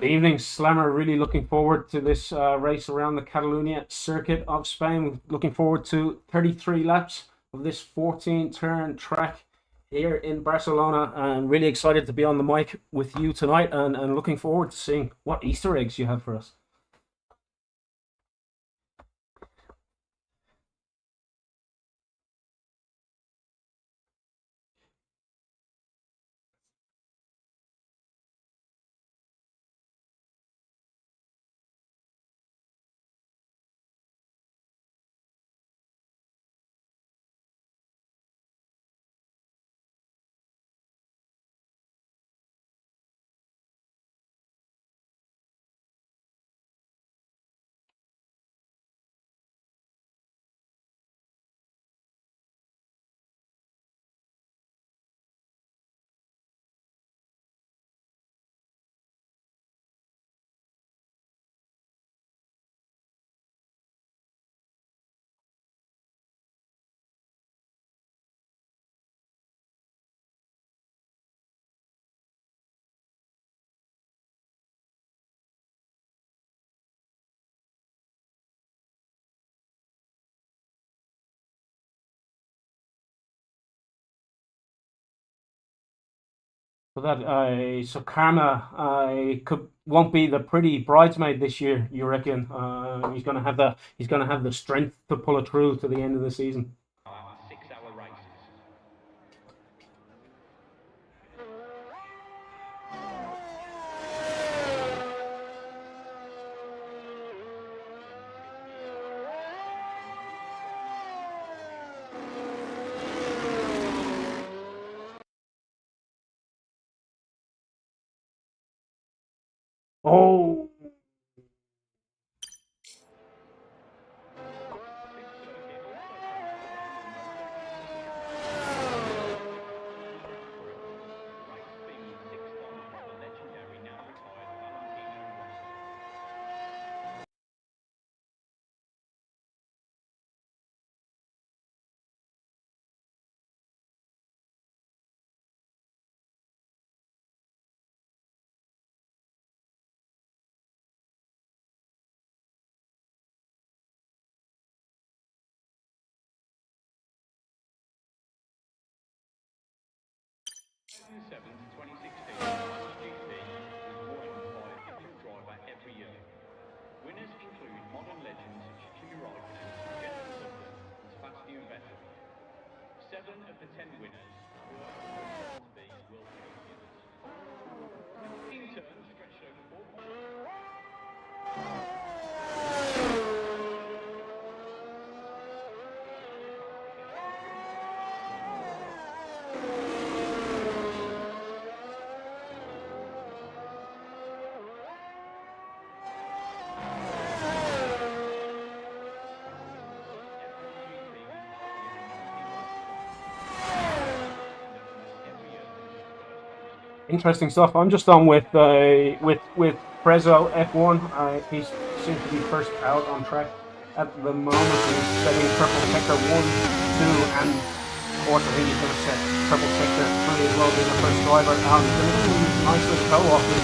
Good evening, Slammer. Really looking forward to this race around the Catalunya circuit of Spain. Looking forward to 33 laps of this 14-turn track here in Barcelona. And really excited to be on the mic with you tonight and looking forward to seeing what Easter eggs you have for us. So Karma won't be the pretty bridesmaid this year, you reckon? He's gonna have the strength to pull it through to the end of the season. 6-hour races. Oh. In 2016, MotoGP was won by a different driver every year. Winners include modern legends such as Kimi Raikkonen, Jenson Button, and Sebastian Vettel. 7 of the 10 winners were to be World Champions. 15 turns stretched over 4 miles. Interesting stuff. I'm just on with Prezzo F1. He seems to be first out on track at the moment. He's setting purple sector 1, 2, and of course I think he's going to set purple sector 3 as well, being the first driver. He's going to do a nice little co-off with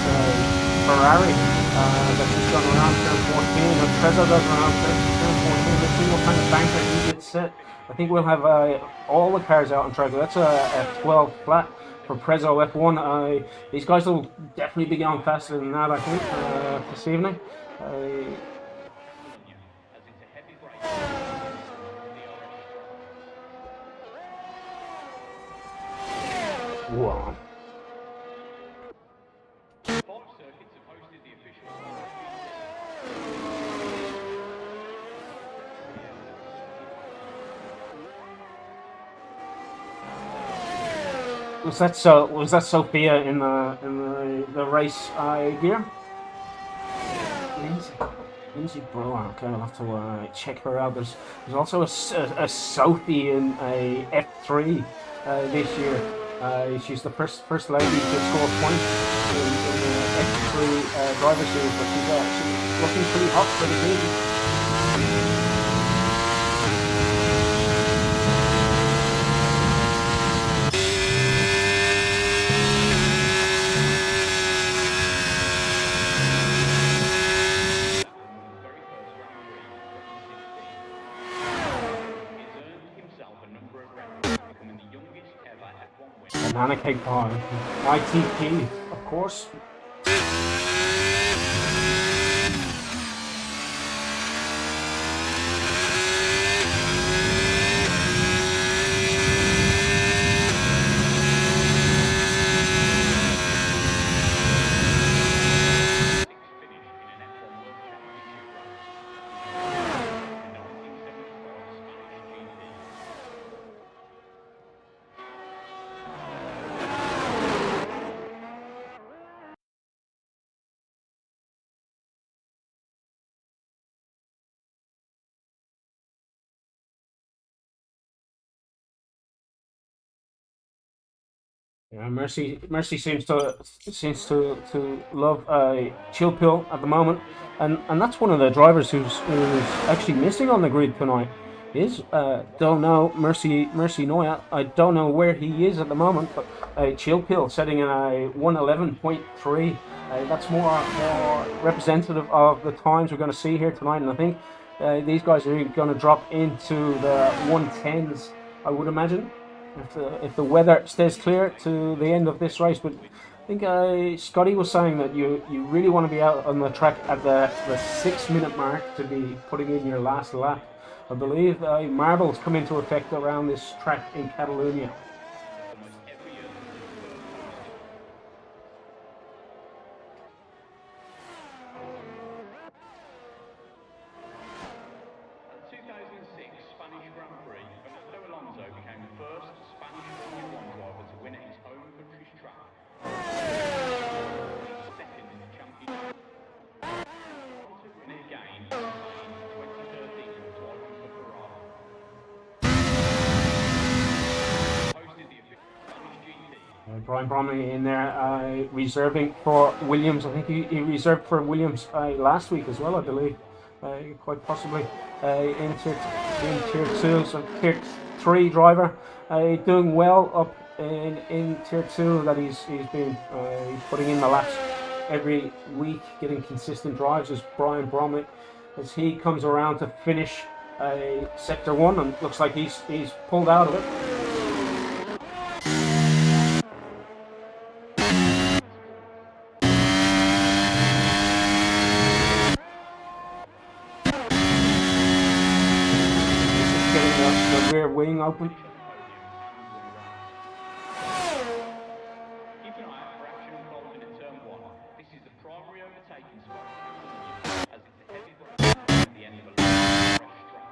Ferrari that's just gone around turn 14. And Prezzo goes around turn 14. Let's see what kind of banker he gets set. I think we'll have all the cars out on track. That's a 12 flat for Prezzo F1. These guys will definitely be going faster than that, I think, this evening. Wow. Was that Sophia in the race gear? Lindsay Brewer. Okay, I'll have to check her out. There's also a Sophie in a F3 this year. She's the first lady to score points in the F3 driver series, but she's looking pretty hot for the season. Banana cake pie. ITP, of course. Yeah, Mercy seems to love a chill pill at the moment, and that's one of the drivers who's actually missing on the grid tonight. Is don't know Mercy Noya. I don't know where he is at the moment, but a chill pill setting in a 111.3. That's more representative of the times we're going to see here tonight, and I think these guys are going to drop into the 110s. I would imagine if the weather stays clear to the end of this race. But I think Scotty was saying that you really want to be out on the track at the 6 minute mark to be putting in your last lap. I believe marbles come into effect around this track in Catalonia. Spanish Grand Prix, Fernando Alonso became the first Spanish Formula One driver to win at his home country's track. Second in the championship. To win it again in 2013 driving for Ferrari. Hosted the official Spanish GP. Brian Bromley in there, reserving for Williams. I think he reserved for Williams last week as well, I believe. Quite possibly in tier 2, so tier 3 driver doing well up in tier 2, that he's been putting in the laps every week, getting consistent drives as Brian Bromley, as he comes around to finish sector 1, and looks like he's pulled out of it. The rear wing open. Keep an eye out for action unfolding in turn 1. This is the primary overtaking spot as it's a heavy break at the end of a long, fresh track.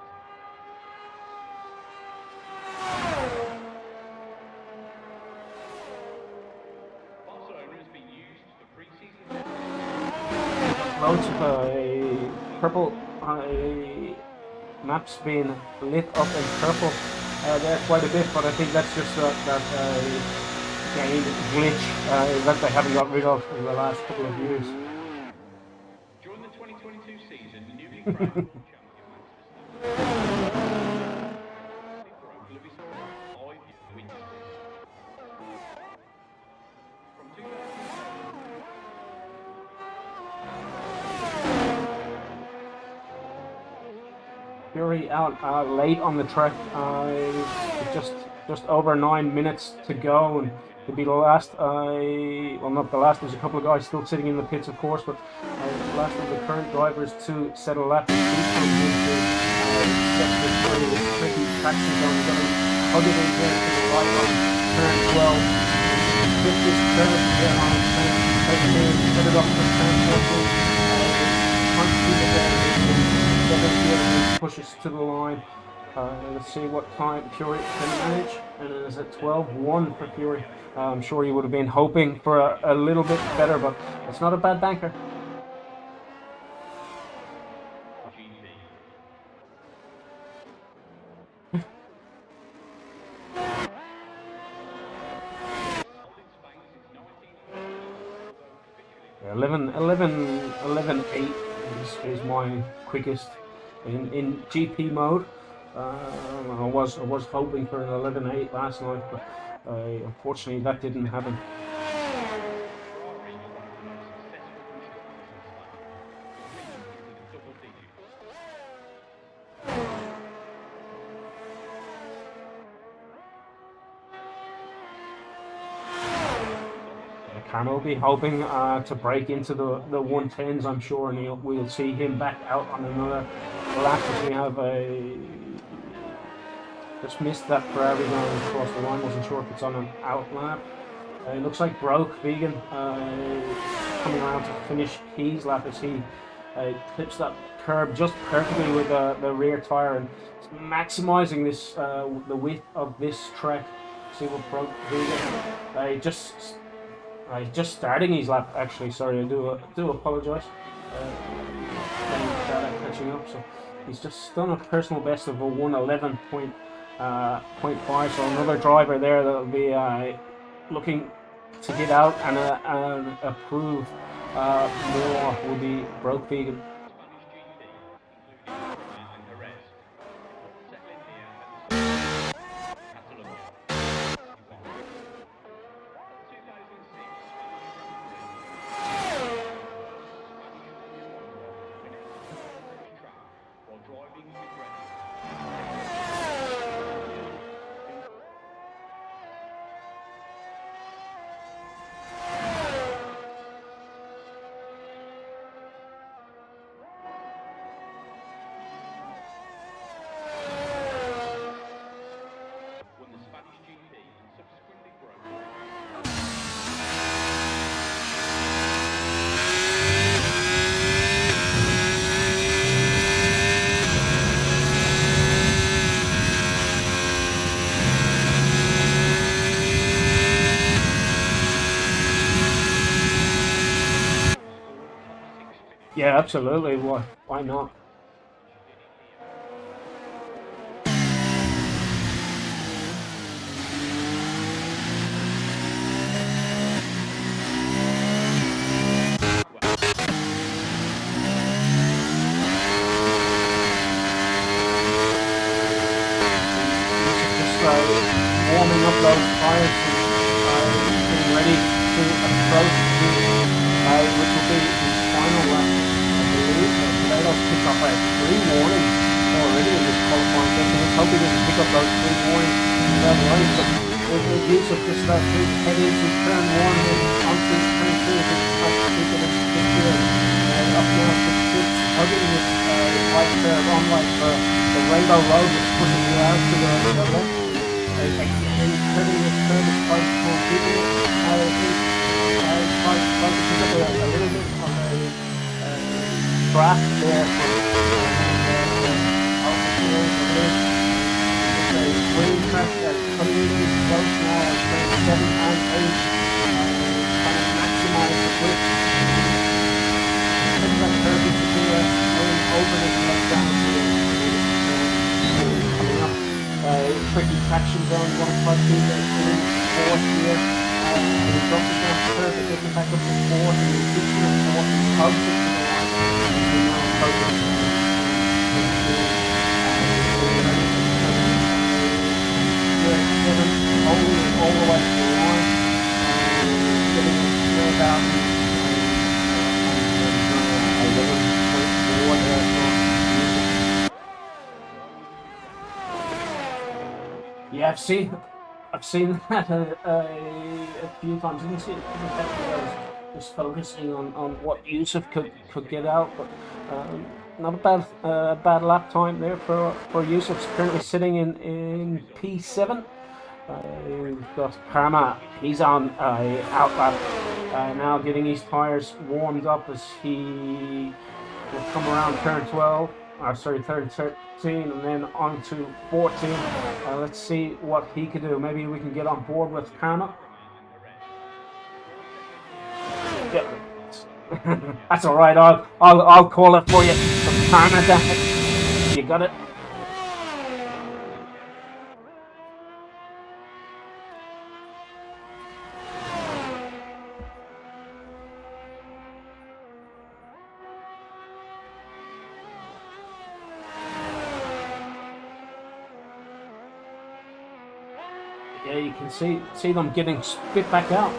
Barcelona has been used for pre-season Loads of purple maps being lit up in purple there quite a bit, but I think that's just that game glitch that they haven't got rid of in the last couple of years. During the 2022 season, newly crowned world champion broke Lewis Hamilton's 5-year win streak. From 2000. Fury out late on the track, just over 9 minutes to go, and to be the last. Well, not the last. There's a couple of guys still sitting in the pits, of course, but the last of the current drivers to settle laps. He's coming into sector 3 with tricky traction zone. Going to hug it in here to the right on turn 12. Hit this curve here on turn 13. Set it up for turn 14. Pushes to the line. Let's see what time Fury can manage, and it is at 12:1 for Fury. I'm sure he would have been hoping for a little bit better, but it's not a bad banker. Yeah, 11.8 is my quickest in GP mode. I was hoping for an 11.8 last night, but unfortunately that didn't happen. Carmel will be hoping to break into the 110s, I'm sure, and we'll see him back out on another lap as we have a. Just missed that Ferrari going across the line. Wasn't sure if it's on an out lap. It looks like Broke Vegan coming around to finish his lap as he clips that curb just perfectly with the rear tire and maximizing this the width of this track. See what Broke Vegan just starting his lap. Actually, sorry, I do apologize. Catching up, so he's just done a personal best of a 1:11.5. So another driver there that'll be looking to get out and approve more will be Broke Vegan. Yeah, absolutely. Why not? Warming up those tires and getting ready to approach which will be his final lap, I believe. Today they'll pick up 3 warnings already in this qualifying session. Let's hope he doesn't pick up those 3 warnings without race, but with use of just that big head into turn 1 and onto turn 2, if it's not to pick it into the field. Up now to 6, targeting this white curve on like the Rainbow Road, which pushes you out to the left. Again, turning this curve is quite small. People try to pick up a little bit of a draft there from it's a green track that's coming in close now at turn 7 and 8, trying to maximize the grip. Putting that curve into the going over the left down coming up. Tricky traction zone, 1 2 in 4th here. And he drops it down to 3rd, but gets it back up to 4th, and he keeps it in 4th, hugs it to the right, and he now approaches all the way to the line, getting it straight out, 11.4 there. Yeah, I've seen that a few times. You can see it just focusing on what Yusuf could get out, but not a bad lap time there for Yusuf. Currently sitting in P7. We've got Parma. He's on out lap now, getting his tires warmed up as he will come around turn 12. Turn 13 and then on to 14. Let's see what he can do. Maybe we can get on board with Karma. Yep. That's all right. I'll call it for you. Karma, you got it. Yeah, you can see them getting spit back out.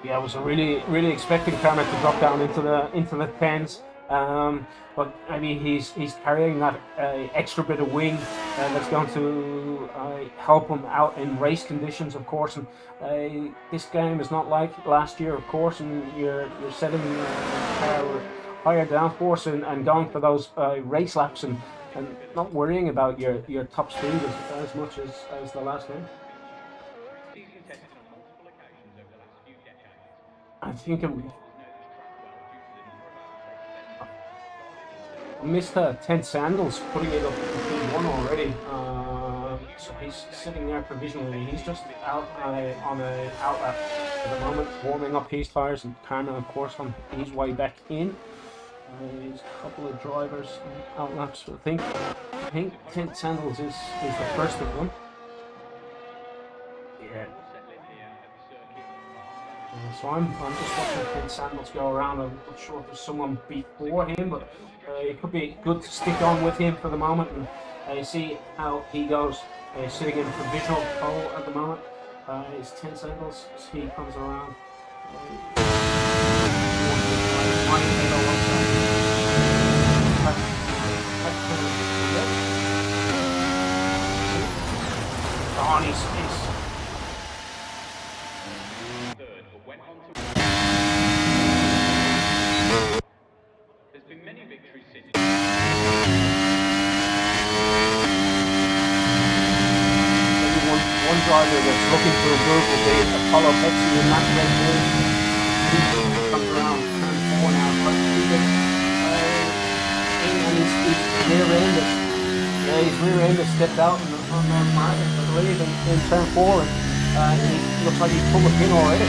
Yeah, I was really expecting Karma to drop down into the tens. But I mean, he's carrying that extra bit of wing that's going to help him out in race conditions, of course. And this game is not like last year, of course. And you're setting car with higher downforce and going for those race laps and not worrying about your top speed as much as the last game. Season tested on multiple occasions over the last few decades. I think Drivers know this track well due to the number of hours they spent on it. Mr. 10 Sandals putting it up to P1 already. So he's sitting there provisionally. He's just out on a outlap at the moment, warming up his tires, and Karma, of course, on his way back in. There's a couple of drivers on outlaps. I think 10 Sandals is the first of them. Yeah. So I'm just watching Ken Sandals go around. I'm not sure if there's someone before him, but it could be good to stick on with him for the moment and see how he goes. Sitting in provisional pole at the moment is 10 Sandals as he comes around. Oh, and he's Third, but went on to. There's been many victories since. one driver that's looking to improve will be Apollo Pepsi in that Red Bull. He comes around turn 4 now, quite speeding. And he's rear-ended. Yeah, he's rear-ended, stepped out on those markers, I believe, in turn 4. And he looks like he's pulled a pin already.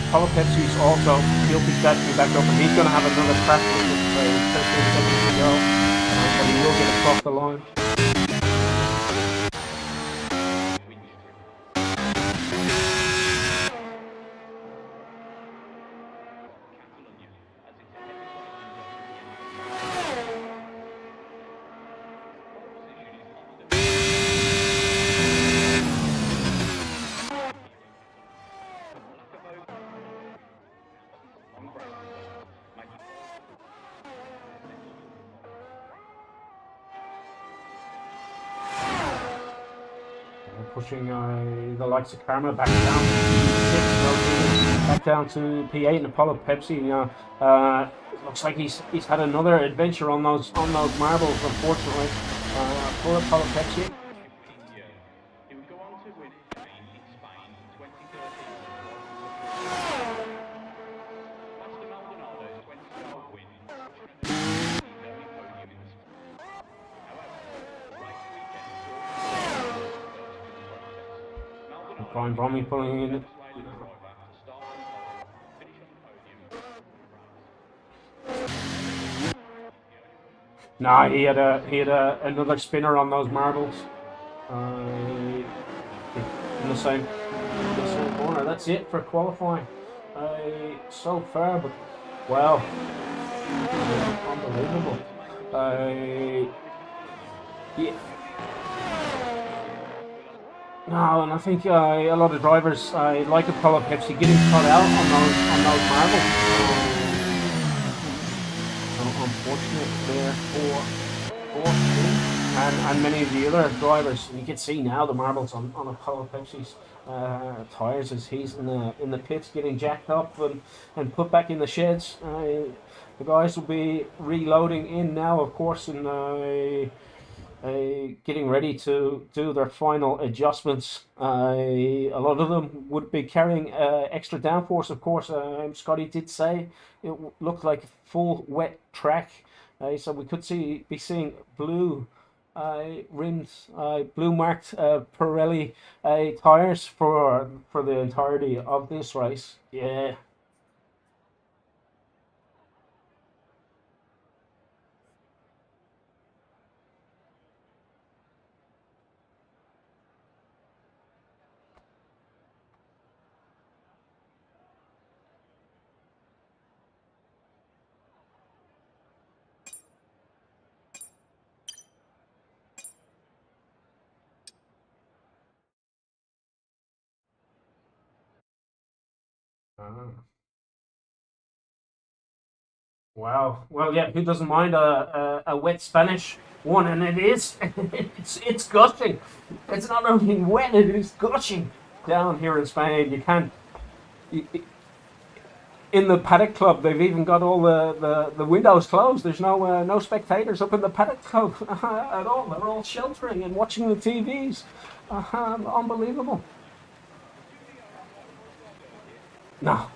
Apollo Pepsi's also, he'll be stacking back up and he's going to have another crack with it 13 seconds to go, but he will get across the line. Pushing the likes of Karma back down to P6, back down to P8, and Apollo Pepsi. Looks like he's had another adventure on those marbles, unfortunately. For Apollo Pepsi. He would go on to win in Spain in 2013. Master Maldonado's 2012 win. The only podium in the sport. However, the race weekend Brian Bromley pulling in. Nah, he had another spinner on those marbles. In the same corner. That's it for qualifying. So far, but wow, unbelievable. Yeah. No, and I think a lot of drivers like Apollo Pepsi getting cut out on those marbles. Unfortunate there for him and many of the other drivers. And you can see now the marbles on Apollo Pepsi's tires as he's in the pits getting jacked up and put back in the sheds. The guys will be reloading in now, of course, and getting ready to do their final adjustments. A lot of them would be carrying extra downforce, of course. Scotty did say it looked like a full wet track, so we could be seeing blue rims, blue marked Pirelli tires for the entirety of this race. Yeah. Ah. Wow. Well, yeah. Who doesn't mind a wet Spanish one? And it is. It's gushing. It's not only wet; it is gushing down here in Spain. You can't. In the paddock club, they've even got all the windows closed. There's no spectators up in the paddock club at all. They're all sheltering and watching the TVs. Unbelievable. No.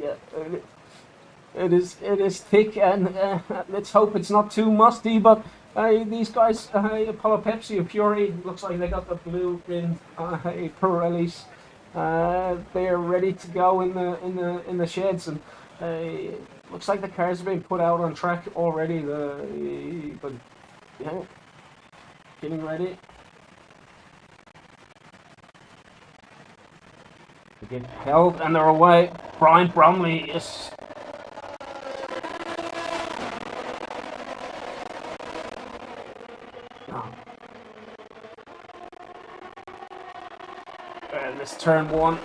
Yeah. It is thick, and let's hope it's not too musty. But these guys, Apollo Pepsi and Fury, looks like they got the blue rim Pirellis. They're ready to go in the sheds, and looks like the cars have been put out on track already. But yeah, getting ready to get held, and they're away. Brian Bromley is. And this turn one.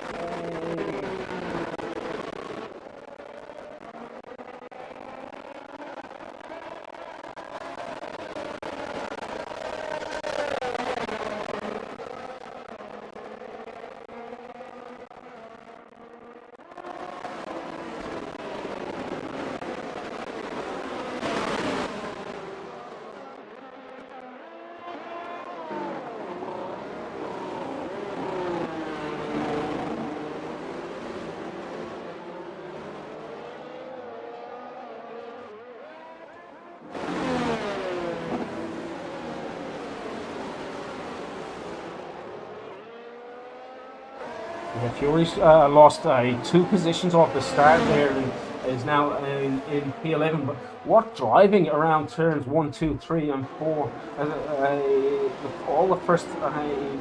Yeah, Fury's lost 2 positions off the start there and is now in P11. But what driving around turns 1, 2, 3, and 4. All the first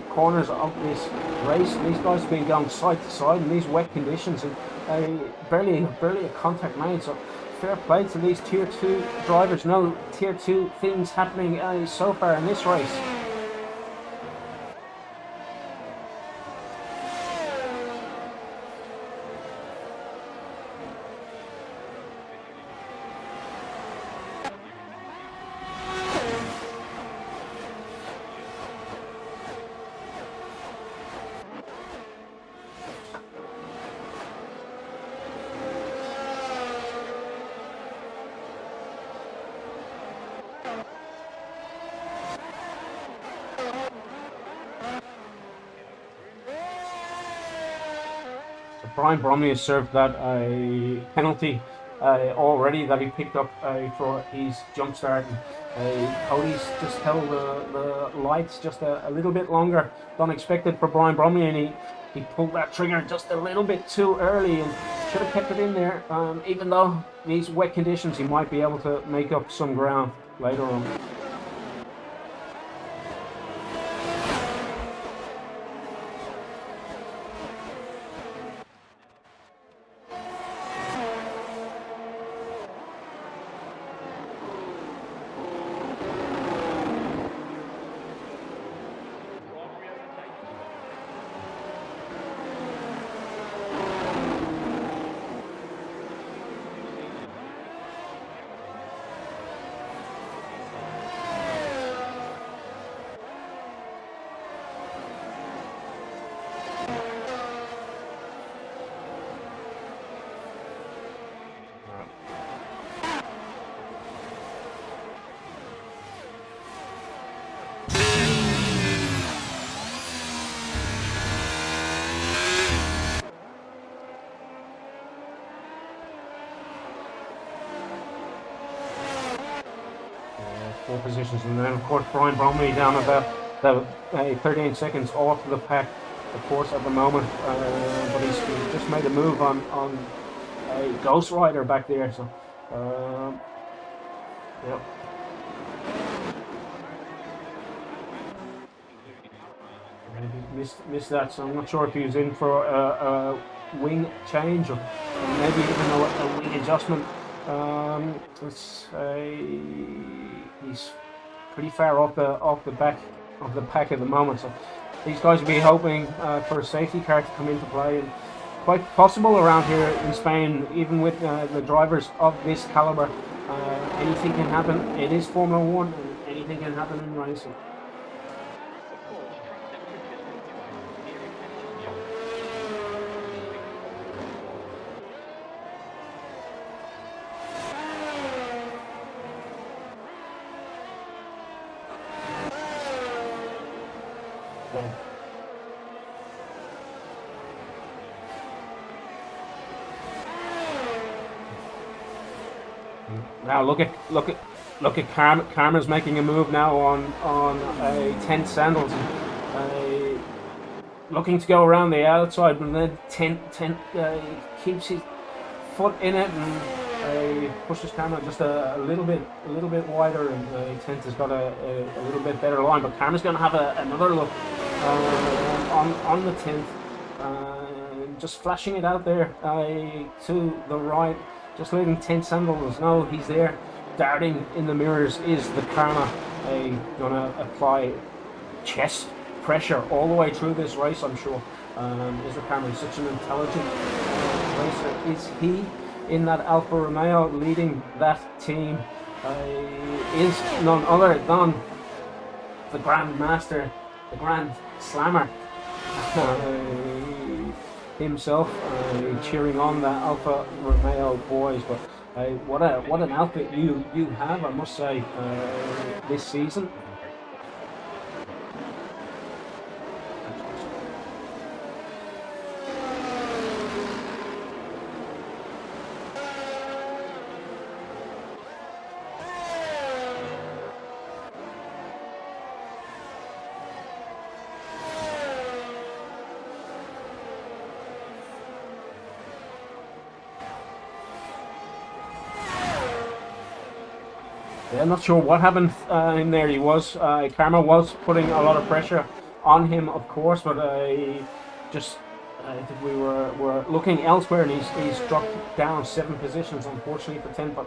corners of this race, these guys have been going side to side in these wet conditions, and barely a contact made. So fair play to these Tier 2 drivers. No Tier 2 things happening so far in this race. Brian Bromley has served that a penalty already that he picked up for his jump start. Cody's just held the lights just a little bit longer than expected for Brian Bromley, and he pulled that trigger just a little bit too early and should have kept it in there. Even though these wet conditions, he might be able to make up some ground later on. 4 positions, and then of course Brian Bromley down about 13 seconds off the pack, of course, at the moment. But he's just made a move on a Ghost Rider back there. So, yeah. Missed that, so I'm not sure if he was in for a wing change or maybe even a wing adjustment. He's pretty far off the back of the pack at the moment, so these guys will be hoping for a safety car to come into play, and quite possible around here in Spain, even with the drivers of this caliber. Anything can happen. It is Formula One, and anything can happen in racing. Now look at Karma's making a move now on a 10 sandals, looking to go around the outside, and then 10 keeps his foot in it and pushes Karma just a little bit wider, and Tent has got a little bit better line, but Karma's going to have another look on the 10th, just flashing it out there to the right, just letting 10 sandals know he's there. Darting in the mirrors is the Karma, gonna apply chest pressure all the way through this race, I'm sure. Is the Karma such an intelligent racer? Is he in that Alfa Romeo leading that team? Is none other than the Grand Master, the Grand Slammer himself, cheering on the Alfa Romeo boys. But what an outfit you have, I must say, this season. Yeah, I'm not sure what happened in there. Karma was putting a lot of pressure on him, of course, but just we were looking elsewhere, and he's dropped down 7 positions, unfortunately, for 10, but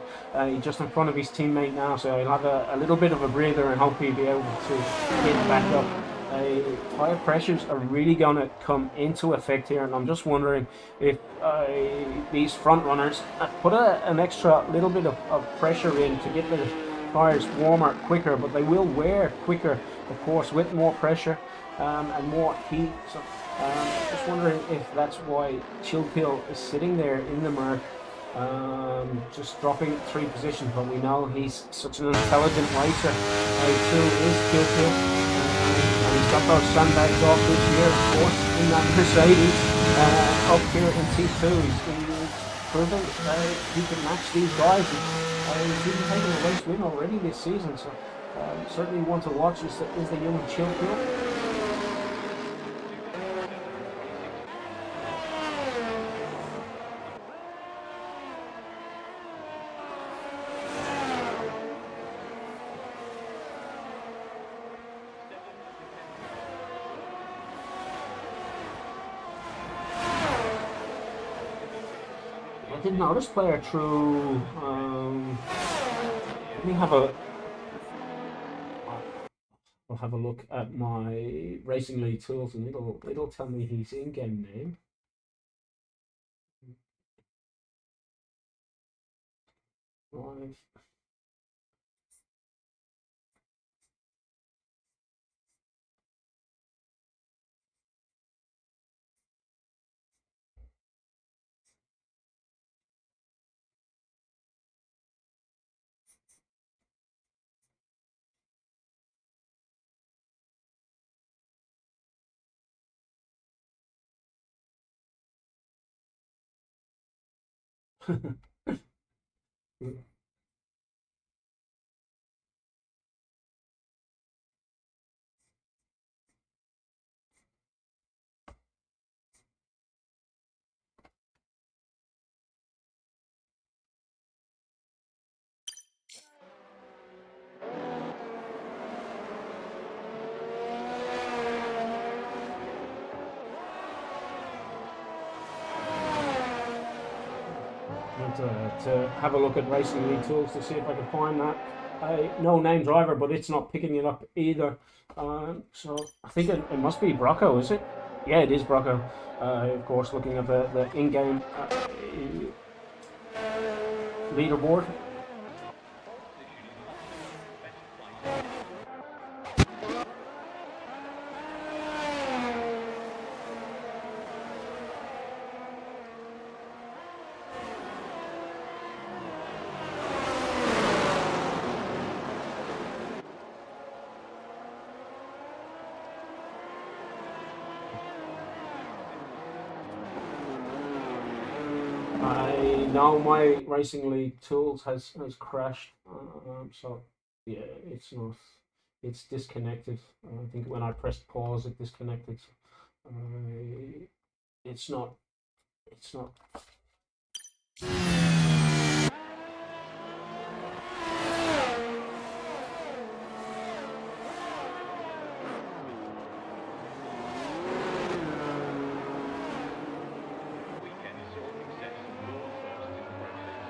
he's just in front of his teammate now, so he'll have a little bit of a breather and hope he'll be able to get back up. Tire pressures are really going to come into effect here, and I'm just wondering if these front runners have put an extra little bit of pressure in to get the tires warmer quicker, but they will wear quicker, of course, with more pressure and more heat. So just wondering if that's why Chilpill is sitting there in the Merc, just dropping 3 positions, but we know he's such an intelligent racer. Too is Chilpill, and he's got those sandbags off this year, of course, in that Mercedes up here in T2. He's proven he can match these guys. He's even taken a race win already this season, so certainly one to watch is the young Chilpill. I didn't know this player through. Let me have a. I'll have a look at my Racing League tools, and it'll tell me his in-game name. Right. to have a look at Racing League Tools to see if I can find that. No name driver, but it's not picking it up either. So I think it must be Brocco, is it? Yeah, it is Brocco. Of course, looking at the in-game leaderboard. No, my Racing League Tools has crashed. So yeah, it's not. It's disconnected. I think when I pressed pause, it disconnected. It's not. It's not. Weekend saw success and world firsts in the process.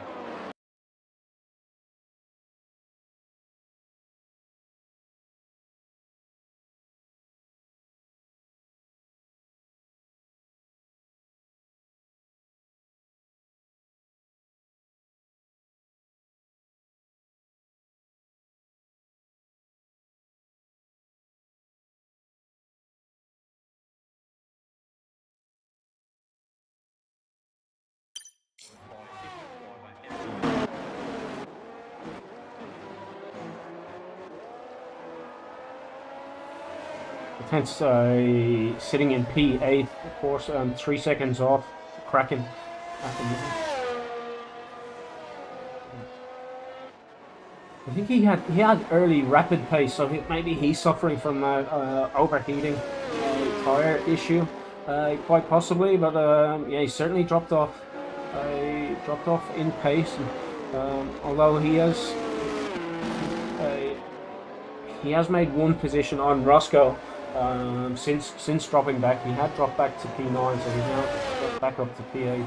Hence, sitting in P8, of course, 3 seconds off Kraken. I think he had early rapid pace, so maybe he's suffering from that overheating tire issue, quite possibly. But yeah, he certainly dropped off. Dropped off in pace, and, although he has made one position on Roscoe since dropping back. He had dropped back to P9, so he's now got back up to P8.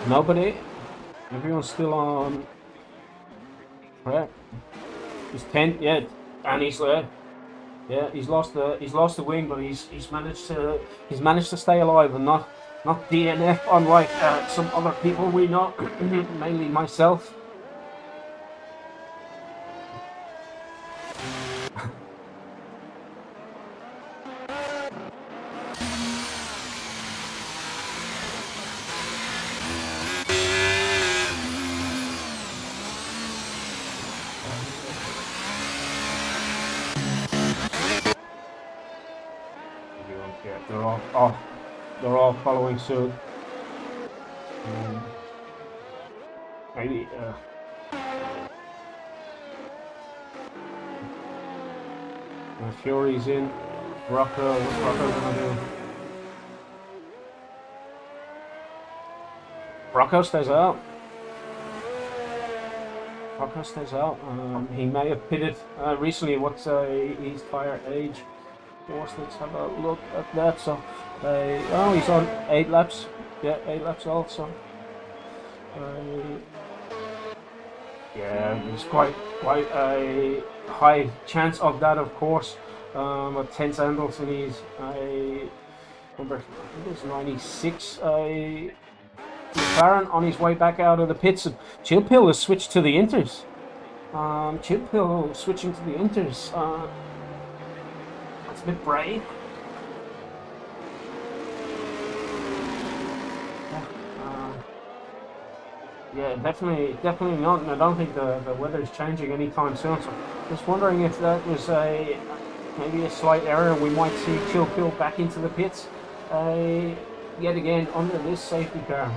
Nobody. Everyone's still on. Right. He's 10th, yeah, and he's there. Yeah, he's lost the wing, but he's managed to stay alive and not DNF, unlike some other people we know, mainly myself. They're all following suit. Maybe Fury's in. Rocco, what's Rocco gonna do? Rocco stays out. Rocco stays out. He may have pitted recently. What's his tire age? Let's have a look at that. So, oh, he's on 8 laps. Yeah, 8 laps also. Yeah, there's quite a high chance of that, of course. But 10 sandals and he's number, I think it's 96. McLaren on his way back out of the pits. Chilpill has switched to the Inters. Chilpill switching to the Inters. That's a bit brave. Yeah, definitely not. And I don't think the weather's changing anytime soon. So just wondering if that was maybe a slight error. We might see Chilpill back into the pits yet again under this safety car.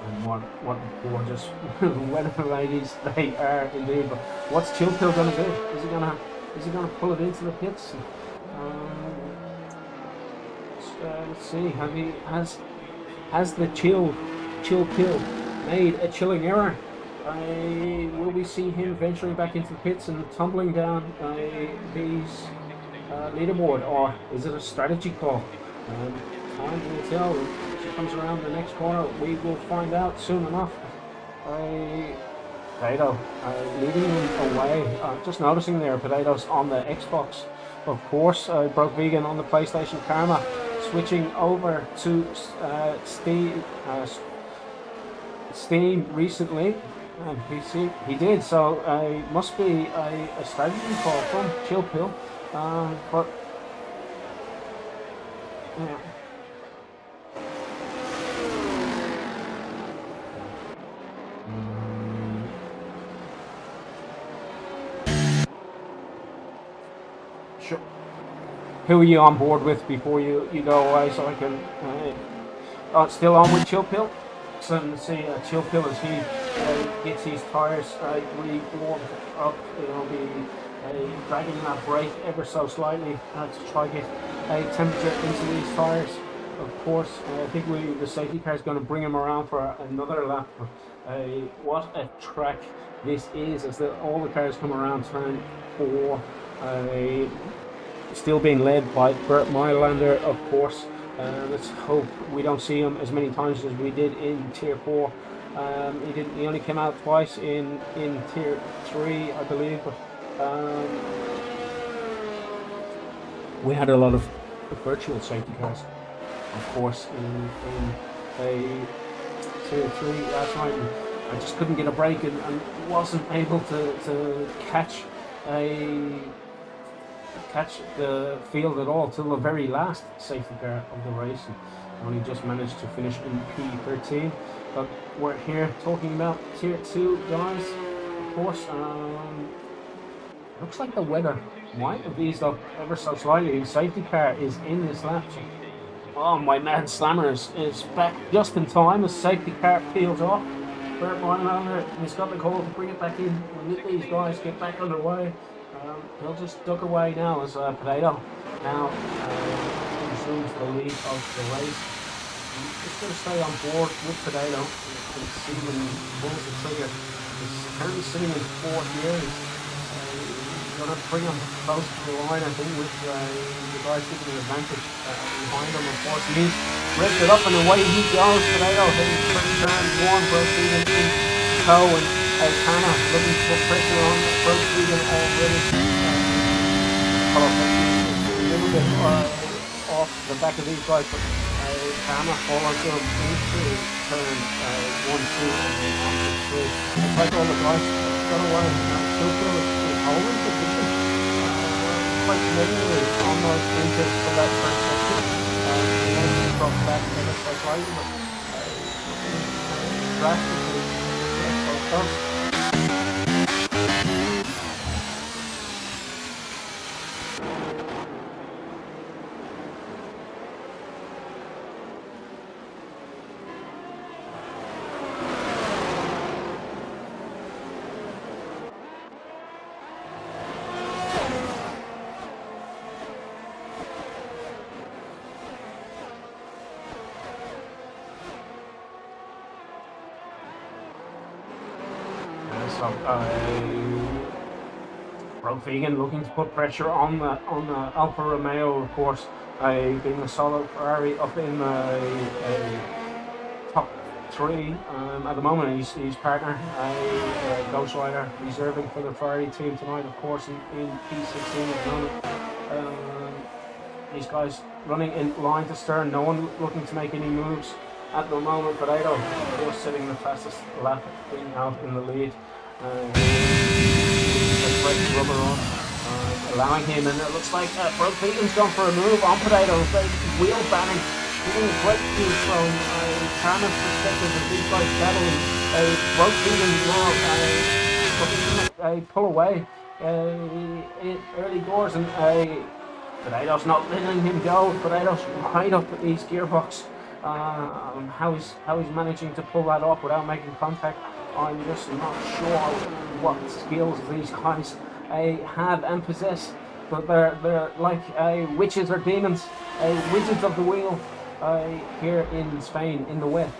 And what gorgeous weather ladies they are indeed. But what's Chilpill going to do? Is he gonna pull it into the pits? Let's see. Has the Chilpill made a chilling error? will we see him venturing back into the pits and tumbling down his leaderboard, or is it a strategy call? Time will tell. If she comes around the next corner, we will find out soon enough. Potato leading him away. Just noticing there, Potatoes on the Xbox, of course. Broke Vegan on the PlayStation. Karma switching over to Steam recently. And he did, so must be a strategy call from Chill Pill. But yeah. Sure. Who are you on board with before you go away, so I can still on with Chill Pill? So see Chill Pill as he gets his tires re-warmed up. He'll be dragging that brake ever so slightly to try get a temperature into these tires. Of course, I think the safety car is going to bring him around for another lap. What a track this is, as all the cars come around turn 4. Still being led by Bert Mylander, of course. Let's hope we don't see him as many times as we did in Tier 4. He only came out twice in Tier 3, I believe. But we had a lot of virtual safety cars, of course, in Tier 3 last night. I just couldn't get a break and wasn't able to catch the field at all till the very last safety car of the race, and only just managed to finish in P13. But we're here talking about Tier 2 guys, of course. Looks like the weather might have eased up ever so slightly. The safety car is in this lap. Oh, my man Slammer is back just in time as safety car peels off. Bert Mylander has got the call to bring it back in and let these guys get back underway. He'll just duck away now as Potato now resumes the lead of the race. I'm just going to stay on board with Potato and see when he pulls the trigger. He's currently sitting in 4th gear. He's going to bring him close to the line, I think, with the guys giving an advantage behind him. Of course, he's ripped it up and away he goes. Potato heading for turn 1, broke even in tow, and Hannah looking to put pressure on. Broke even already. A little bit off the back of these guys, but Hannah followed them into turn 1, 2, and then on to 3. It's like all the guys got away. Still is holding position quite significantly almost into that first section. He managed to drop back ever so slightly, but drastically both does. So Broke Vegan looking to put pressure on the Alfa Romeo, of course, being a solo Ferrari up in top 3 at the moment. His partner, Ghost Rider, reserving for the Ferrari team tonight, of course, in P16 at the moment. These guys running in line to stern, no one looking to make any moves at the moment. Potato just sitting the fastest lap, being out in the lead. Break rubber on, allowing him, and it looks like Broke Vegan's gone for a move on Potato. Wheel banning, giving a great view from Karma's perspective of these guys battling. Broke Vegan now looking to pull away in early doors, and Potato's not letting him go. Potato's right up at his gearbox. How he's managing to pull that off without making contact, I'm just not sure what skills these guys have and possess, but they're like witches or demons, wizards of the wheel here in Spain in the wet.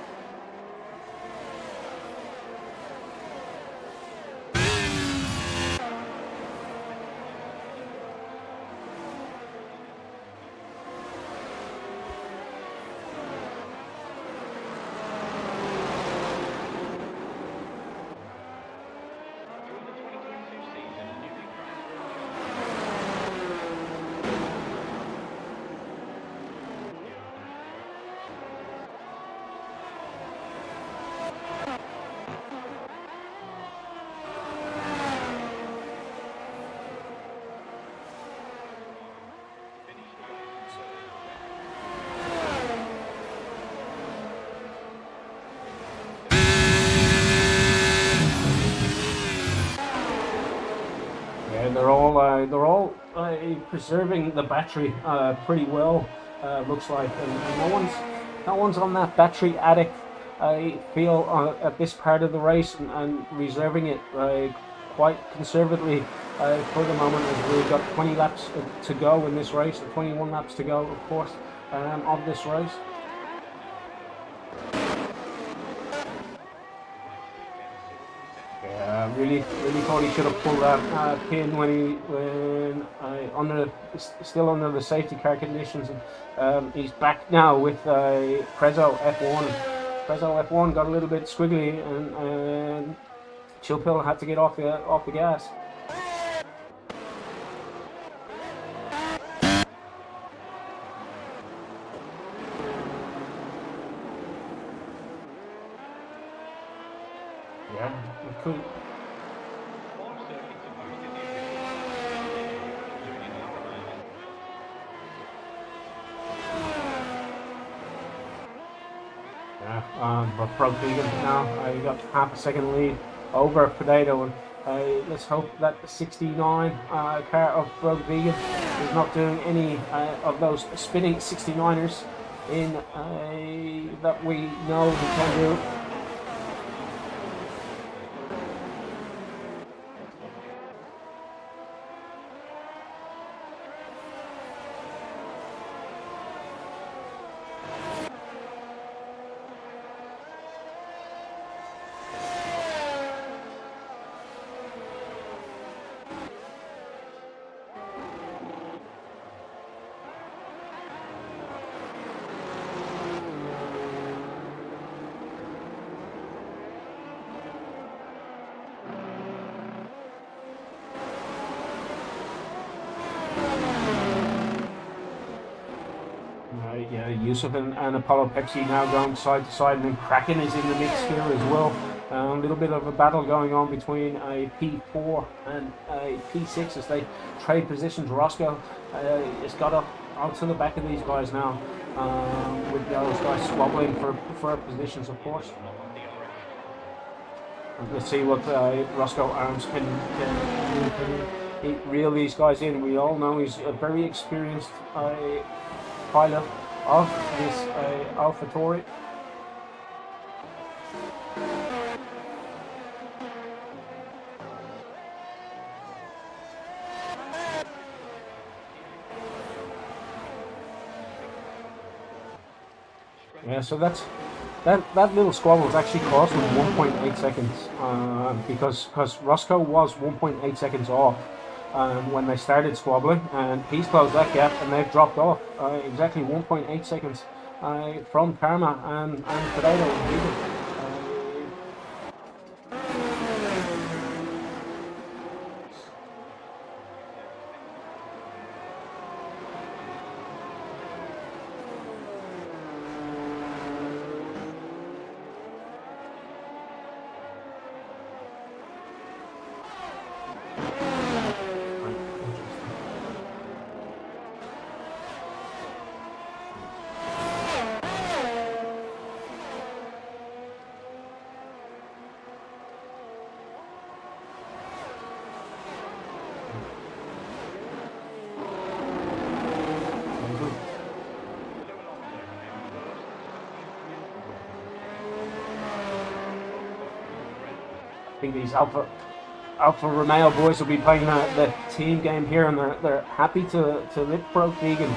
they're all preserving the battery pretty well. Looks like, and no one's on that battery addict. I feel at this part of the race, and reserving it quite conservatively for the moment, as we've got 20 laps to go in this race, or 21 laps to go, of course, of this race. Yeah, really thought he should have pulled that pin still under the safety car conditions. And, he's back now with Prezzo F1. Prezzo F1 got a little bit squiggly, and Chilpill had to get off the gas. Yeah, it could. Yeah, but Pro Vegan now, you got half a second lead over Potato, and let's hope that the 69 car of Pro Vegan is not doing any of those spinning 69ers in that we know he can do. Yeah, Yusuf and Apollo Pepsi now going side to side, and then Kraken is in the mix here as well. A little bit of a battle going on between a P4 and a P6 as they trade positions. Roscoe has got up onto the back of these guys now, with those guys squabbling for positions, of course. And let's see what Roscoe Arms can reel these guys in. We all know he's a very experienced pilot of this AlphaTauri. Yeah, so that little squabble has actually cost them 1.8 seconds because Roscoe was 1.8 seconds off when they started squabbling, and he's closed that gap, and they've dropped off exactly 1.8 seconds from Karma and Potato. I think these Alfa Romeo boys will be playing the team game here, and they're happy to let Pro Vegan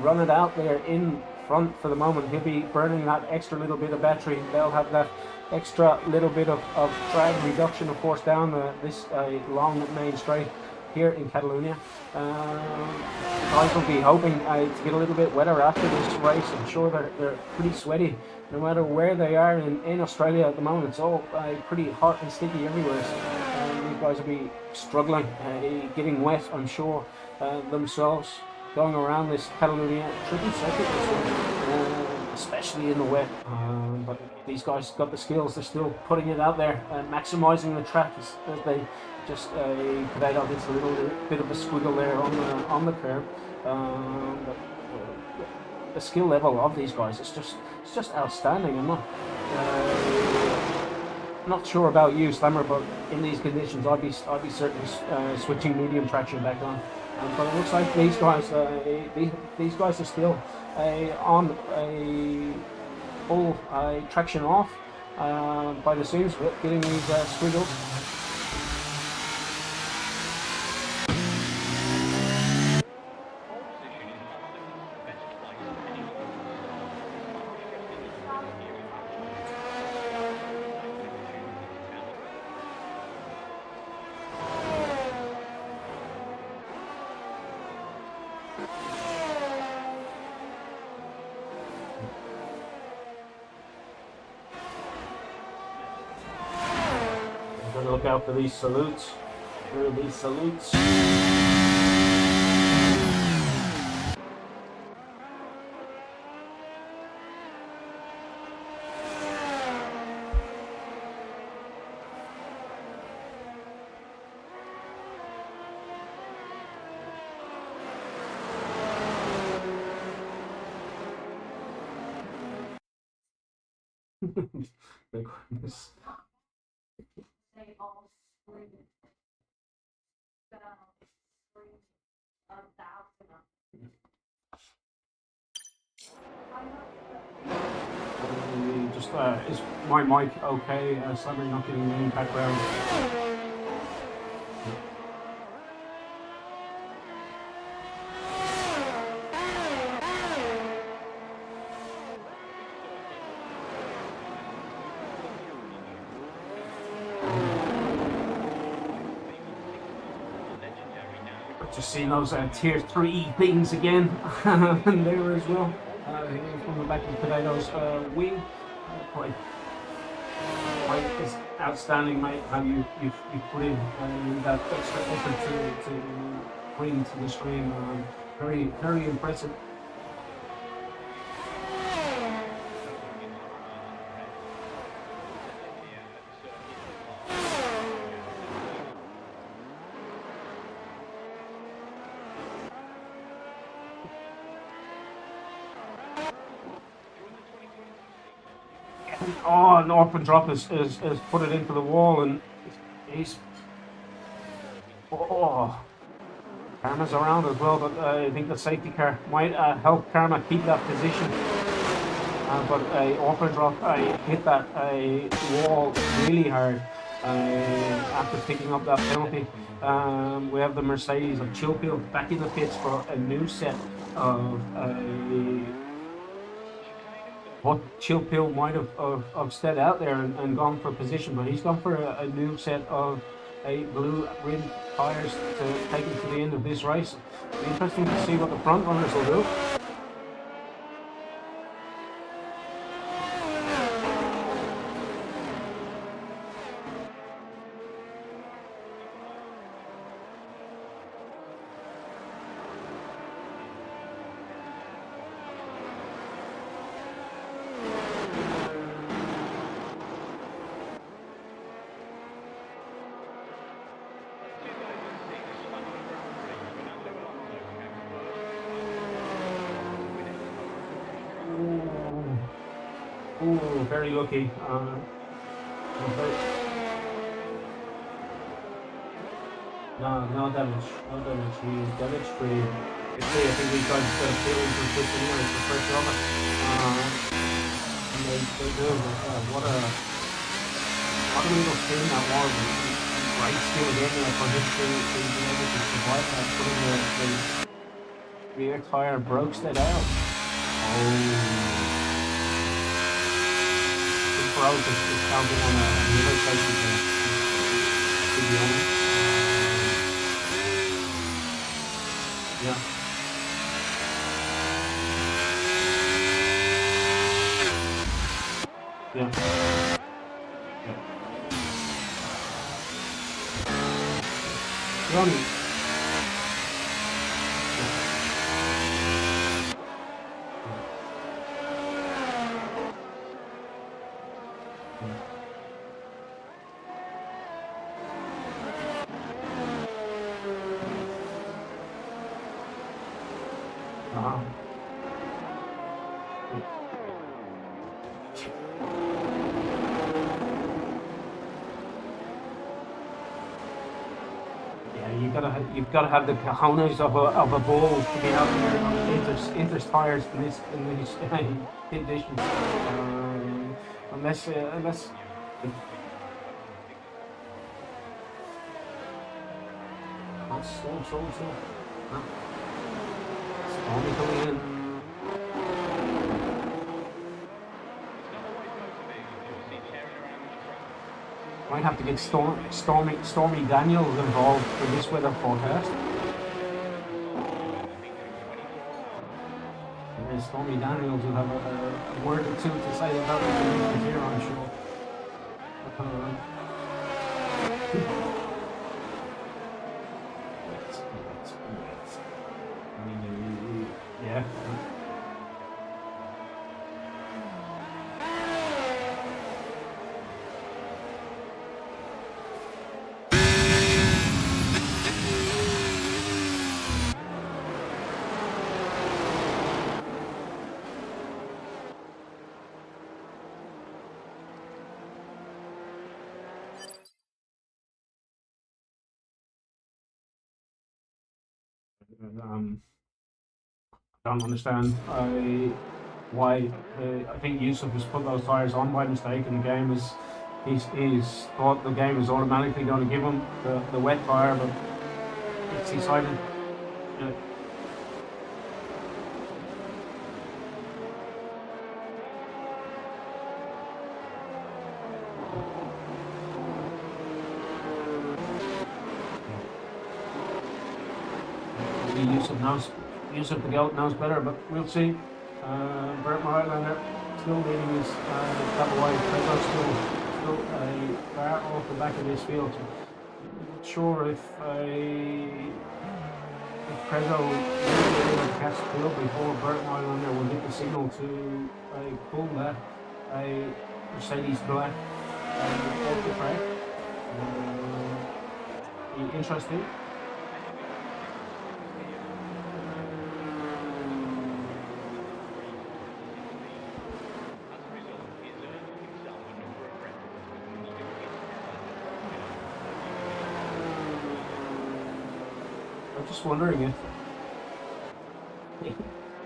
run it out there in front for the moment. He'll be burning that extra little bit of battery. They'll have that extra little bit of drag reduction, of course, down this long main straight here in Catalonia. Guys will be hoping to get a little bit wetter after this race. I'm sure they're pretty sweaty no matter where they are in Australia at the moment. It's all pretty hot and sticky everywhere. These guys will be struggling, getting wet, I'm sure, themselves, going around this Catalonia tricky circuit this one, especially in the wet. But these guys got the skills. They're still putting it out there, maximising the track as they just Potato gets a little bit of a squiggle there on the curb. But the skill level of these guys, it's just outstanding. I'm not not sure about you, Slammer, but in these conditions, I'd be certainly switching medium traction back on. But it looks like these guys are still on a full traction off by the seams of it, getting these squiggles. Gotta look out for these salutes. There are these salutes. My goodness. Just is my mic okay? Slammer not getting any background. Just seeing those tier 3 things again there as well. From the back of Potato's wing. Quite it's outstanding, mate, how you put in that extra effort to bring to the stream. Very impressive. Oh, an open drop is put it into the wall, and he's Karma's around as well, but I think the safety car might help Karma keep that position. But open drop hit that wall really hard after picking up that penalty. We have the Mercedes of Chilpil back in the pits for a new set of what Chilpil might have set out there and gone for position, but he's gone for a new set of blue rim tyres to take him to the end of this race. It'll be interesting to see what the front runners will do. Ooh, very lucky. No damage. No damage. He's damage free. I think these guys feeling for this anyway. It's the first rubber. And they do. What a little spin that was. Great skill again for him to be able to survive that. Putting the rear tire broke that out. Oh. Broke is counting on another safety car, to be honest. Yeah. Yeah. Ronnie. you've gotta have the cojones of a bull to be out there on Inter's tires in these conditions. Unless that's so. Stormy coming in. Might have to get Stormy Daniels involved for this weather forecast. And Stormy Daniels will have a word or two to say about the conditions here, I'm sure. Yeah. Don't understand why. I think Yusuf has put those tires on by mistake, and the game is he's thought the game is automatically going to give him the wet tire, but it's decided. Yusuf the Goat knows better, but we'll see. Bert Marlander still leading his double wide. Prezo's still far off the back of this field. I'm not sure if Prezo will be able to catch the field before Bert Marlander will hit the signal to pull that Mercedes black off the track. Interesting.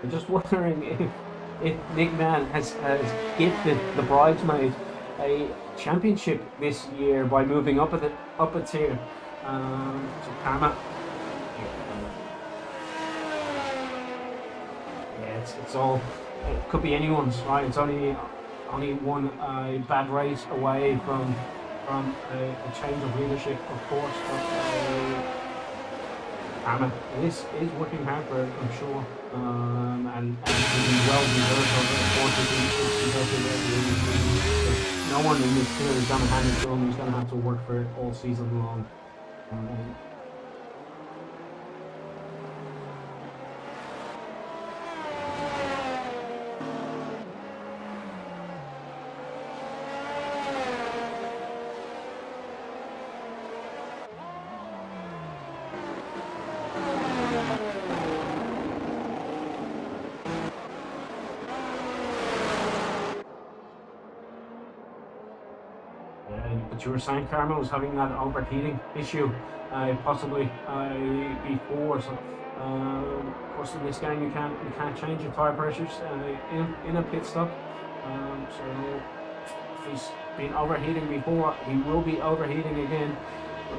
I'm just wondering if Nick Mann has gifted the bridesmaid a championship this year by moving up a tier to Karma. Yeah, it's all. It could be anyone's, right? It's only one bad race away from a change of leadership, of course. But, Karma is working hard for it, I'm sure, and well deserved of it. Of course, no one in this tier is going to hand it to him. He's going to have to work for it all season long. But you were saying Karma was having that overheating issue, possibly before. So, of course, in this game you can't change your tire pressures in a pit stop. So he's been overheating before. He will be overheating again.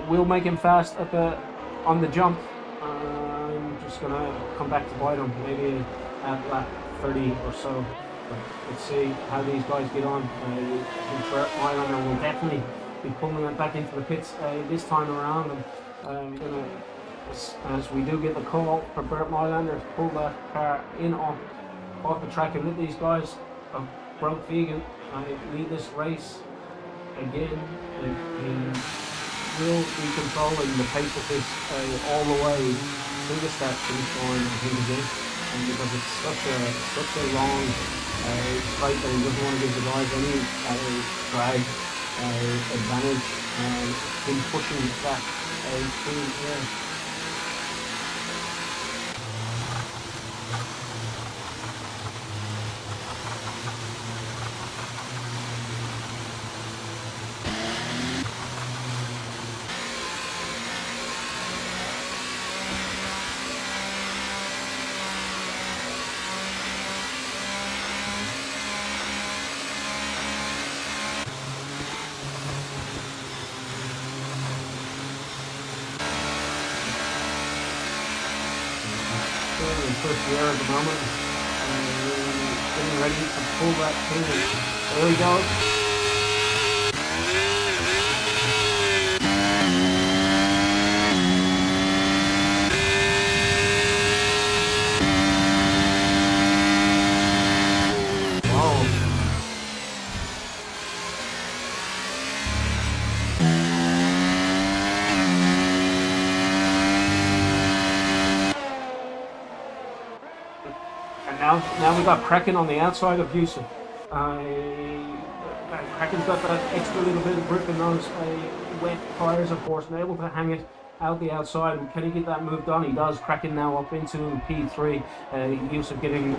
We'll make him fast on the jump. I'm just gonna come back to bite him maybe at lap 30 or so. But let's see how these guys get on. I think Bert Mylander will definitely be pulling it back into the pits this time around. And as we do get the call for Bert Mylander to pull that car in off the track and let these guys broke vegan lead this race again. He will be controlling the pace of this all the way to the start finish line, I think, again. Because it's such a long straight that he doesn't want to give the guys any drag advantage, and been pushing that through here. in first gear at the moment. Getting ready to pull that pin. There we go. Now we got Kraken on the outside of Yusuf. Kraken's got that extra little bit of grip in those wet tires, of course, and able to hang it out the outside. Can he get that moved on? He does. Kraken now up into P3. Yusuf getting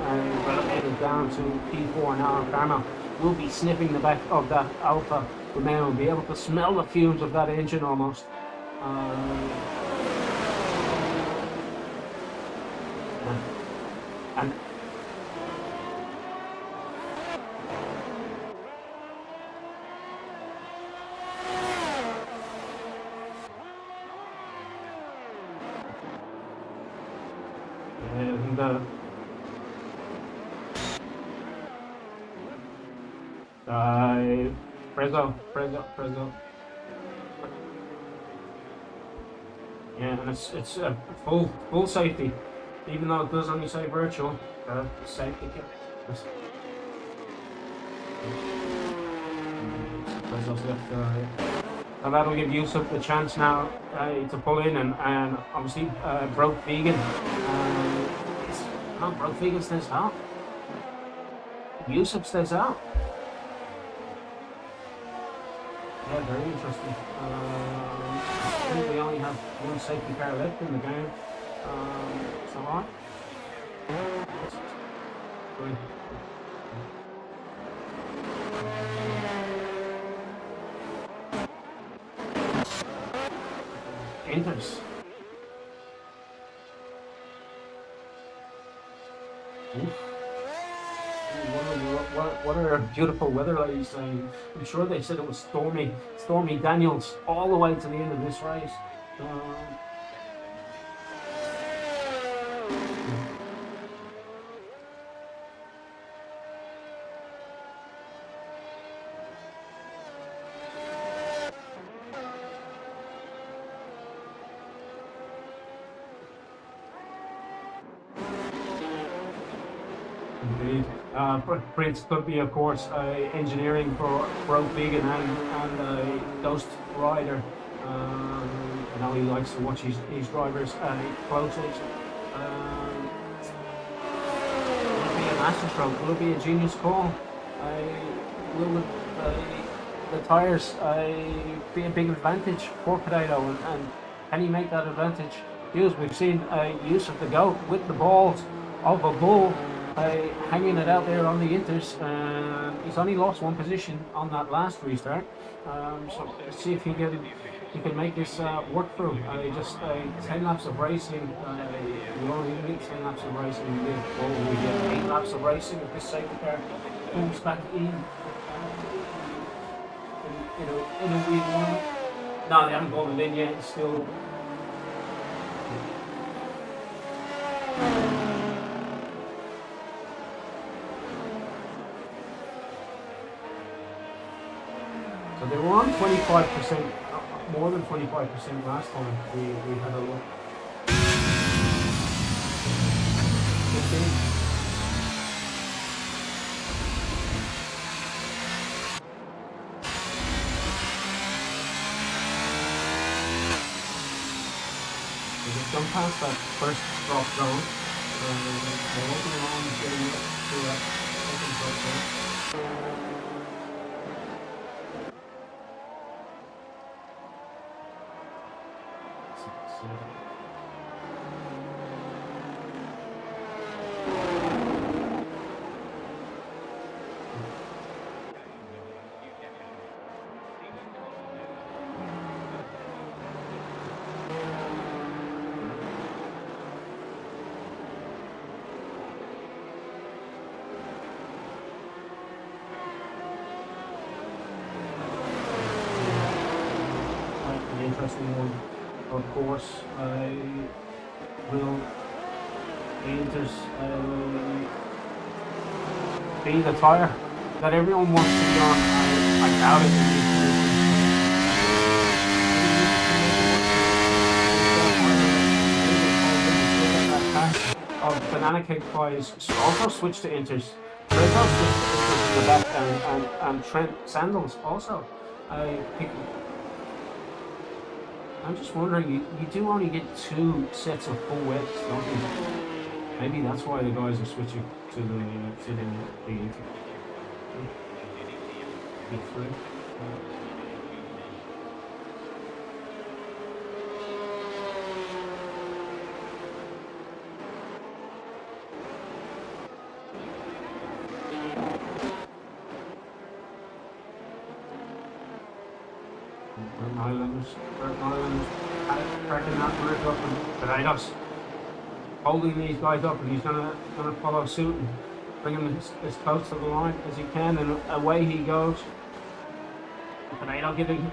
relegated down to P4 now. Karma will be sniffing the back of that Alpha Romeo and be able to smell the fumes of that engine almost. And Prezzo. Yeah, and it's full safety, even though it does only say virtual. Safety kit. Prezzo's left. And that'll give Yusuf the chance now to pull in, and obviously Broke Vegan. Broke Vegan stays out. Yusuf stays out. Yeah, very interesting. I think we only have one safety car left in the game. So on. Enters. What a beautiful weather, ladies. I'm sure they said it was stormy Daniels all the way to the end of this race. Indeed. Prince could be, of course, engineering for Broke Vegan and Ghost Rider. I know he likes to watch his drivers closely. Will it be a masterstroke? Will it be a genius call? Will the tyres be a big advantage for Potato? And can he make that advantage? Because we've seen use of the goat with the balls of a bull. Hanging it out there on the inters. He's only lost one position on that last restart. So let's see if he can make this work through. Just 10 laps of racing. We only need 10 laps of racing. We get 8 laps of racing if this safety car moves back in. In a week one. No, they haven't gone in yet. It's still. So they were on 25%, more than 25% last time we had a look. 15. So they've gone past that first drop zone. They're walking along, getting up to that second drop zone. Interesting one. Of course, I will He enters be the tire that everyone wants to be on. I doubt it in these conditions. Of banana cake pies also switched to Inters. Rizzo switched to Inters in the back, and Trent Sandals also. I think. I'm just wondering, you do only get 2 sets of full wets, don't you? Maybe that's why the guys are switching to the Inter. Be free. Islanders cracking that work up, and Pereiros holding these guys up, and he's gonna follow suit and bring him as close to the line as he can, and away he goes. Pereiro giving his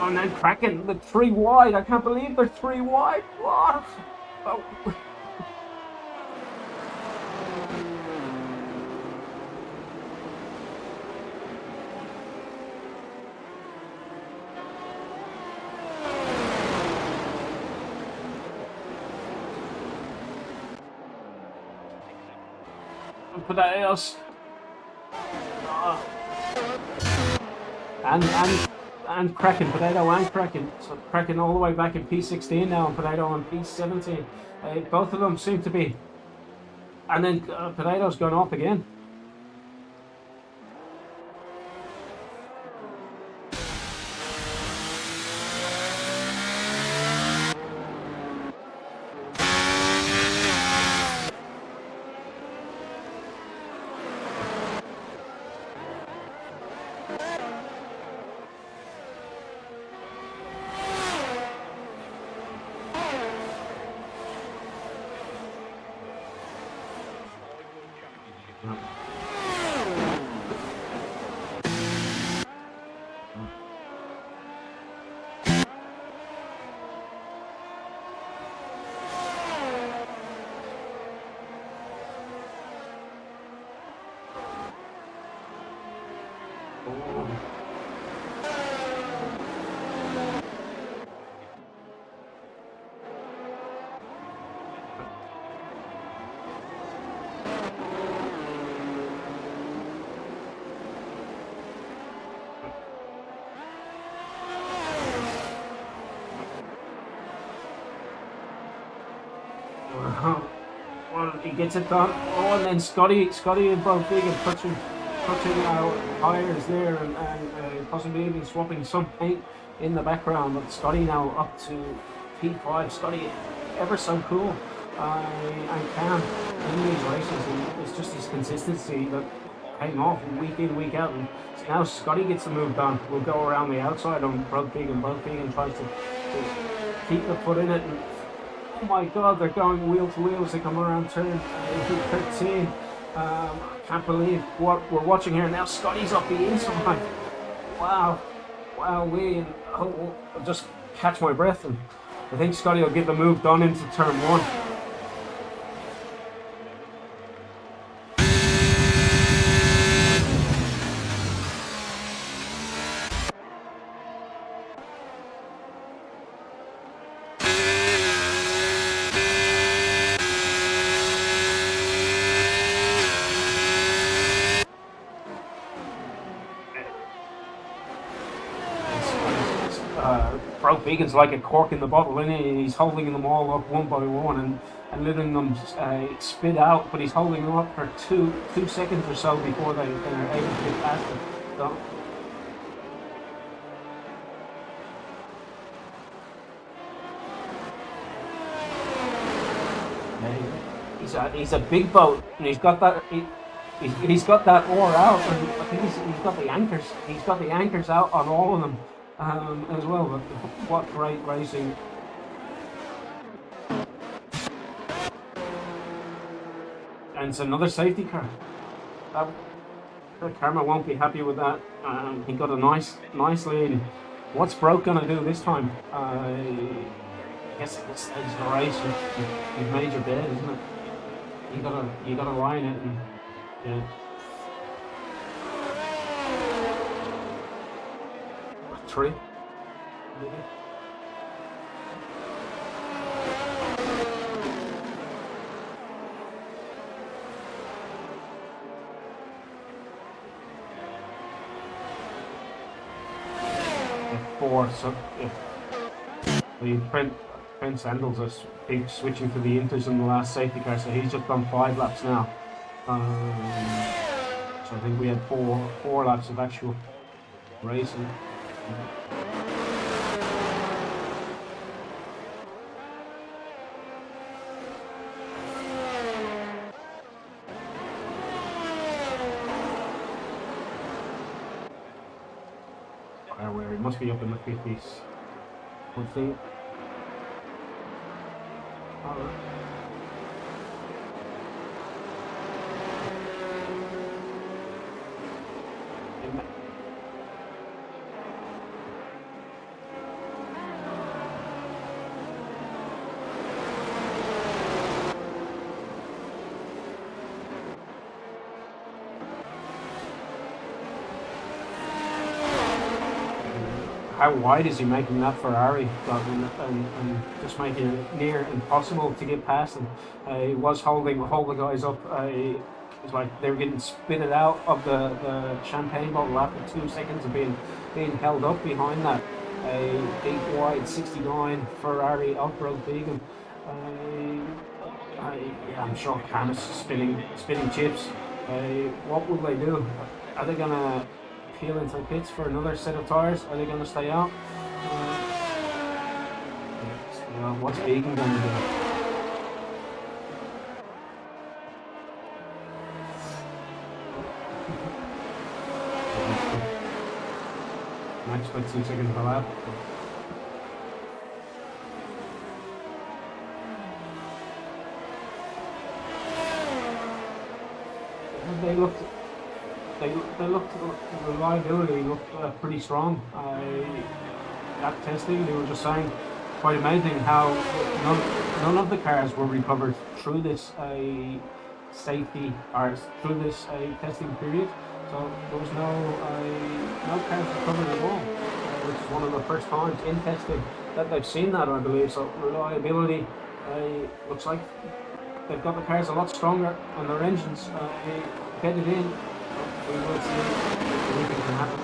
and then cracking the 3 wide. I can't believe they're 3 wide. What? Oh. Pereiros. And cracking, Potato and cracking. So cracking all the way back in P16 now, and Potato on P17. Both of them seem to be. And then Potato's gone off again. Well, he gets it done. Oh, and then Scotty and both big and touching tires there, and possibly even swapping some paint in the background. But Scotty now up to P5. Scotty ever so cool and calm in these races, and it's just his consistency that paying off week in, week out. And now Scotty gets the move done. We'll go around the outside on both big and tries to keep the foot in it. And oh my God, they're going wheel to wheel as they come around turn 13. I can't believe what we're watching here. Now Scotty's up the inside. Wow, I'll just catch my breath, and I think Scotty will get the move done into turn 1. Broke Beacon's like a cork in the bottle, isn't he? He's holding them all up one by one and letting them spit out, but he's holding them up for two seconds or so before they're able to get past it. So, he's a big boat, and he's got that. He's got that oar out, and I think he's got the anchors. He's got the anchors out on all of them as well. But what great racing! And it's another safety car. That, Karma won't be happy with that. He got a nice lead. What's Broke gonna do this time? I guess at this stage of the race, you've made your bed, isn't it? You gotta lie in it, and yeah. 3. Maybe. F4, so if the Trent Sandals are switching to the Inters in the last safety car, so he's just done 5 laps now. So I think we had four laps of actual racing. Where he must be up in the 50s. We'll see. How wide is he making that Ferrari, and just making it near impossible to get past him? He was holding the guys up. It was like they were getting spitted out of the champagne bottle after 2 seconds of being held up behind that. A big wide 69 Ferrari Osrl T2. I'm sure Karma's spinning chips. What will they do? Are they gonna peel into the pits for another set of tyres? Are they going to stay out? What's Egan going to do? Max by 2 seconds per lap. They looked, reliability looked pretty strong. At testing, they were just saying, quite amazing how none of the cars were recovered through this safety or through this testing period. So there was no cars recovered at all, which is one of the first times in testing that they've seen that, I believe. So reliability looks like they've got the cars a lot stronger and their engines bedded in. We will see if anything can happen.